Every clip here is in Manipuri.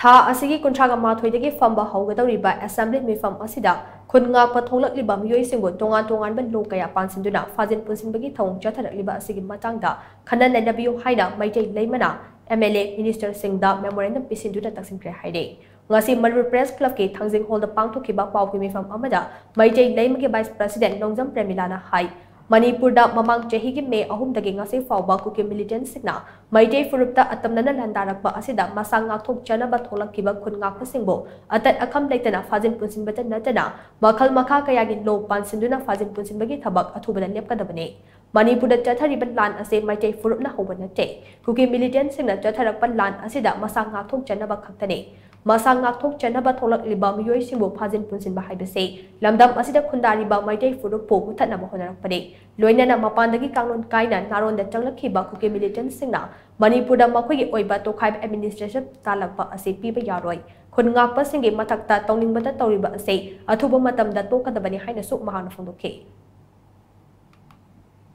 था असिगी कुंथ्रागा माथोइदगी फंबा हौगदौरिबा असेंबली मिफम असिदा खुनगा पथोलकलिबा मियोइसिंगबो तोंगान तोंगान बन लो कया पानसिंदुना फाजिन पुनसिनबगी थौं चथरकलिबा असिगी मतंगदा खनन नैनबियो हाइना मैतै लेमना एमएलए मिनिस्टर सिंगदा मेमोरेंडम पिसिंदुना तक्सिंख्रे हाइदे ngasi Manipur Press Club ki Thangjing Hall da pangthokiba pawki mifam amada Meitei लेमगे वाइस प्रेसिडेंट नोंजम प्रेमिलाना हाई Manipur da mamang chahi gi May 3 dagi ngasi fawba kuki militant sikna Meitei फुरुपता अतमनना लंदारकबा असिदा मसांग ngakthok chanaba tholakkiba khun ngakpa singbo atat akham leitana fajin punsinbata natana makhal makha kaya gi lo pansinduna fajin punsinbagi thabak athubada lepkadabane Manipur da chathariba lan ase Meitei furupna hobana te kuki militant singna chatharakpa lan asida masang ngakthok chanaba khaktane masang ngakthok chanaba tholakliba miyoi singbo fajin punsinba haibase lamdam asida khundariba Meitei furupo muthatna honarakpade loinana mapandagi kanglon kaina naron da changlakhiba kuki militant singna Manipur da makhoi oiba tokhaib administration talakpa ase piba yaroi khun ngakpa singi mathakta tongningbata tawriba ase athuba matamda tokadabani haina su mahana phongdokhe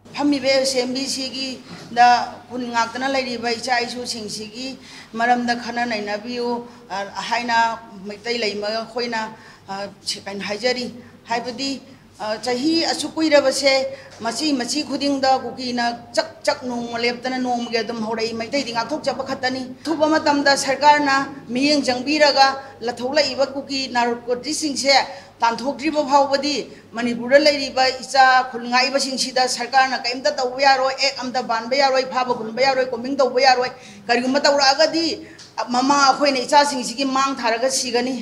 फमीबे असेंबली सिगी दा खुन ngakतना लाइरिबा इचा इशु सिंगसिगी मरमदा खना नैनाबियो हाइना मैतै लैमा खोइना छिकन हाइजरी हाइबदी चाही असुकुइरबसे मची मची खुदिंगदा कुकीना चक चक नोंग लेपतना नोंगगे दम होरई मैतै दि ngakthok chapa खतनी थुबा मतमदा सरकारना मियेंग जंगबिरगा लथौलाइबा कुकी नारकोटिक सिंगसे तांथोक्ट्रिबा फावबदी मणिपुर लेरिबा इचा खुलंगाइबा सिंगसिदा सरकारना कैमता तौबा यारोय एक अमदा बानबा यारोय फाबा खुलबा यारोय कोमिंग तौबा यारोय करिगुमा तौरागदी ममा अखोइना इचा सिंगसिगी मांग थारगा सिगनी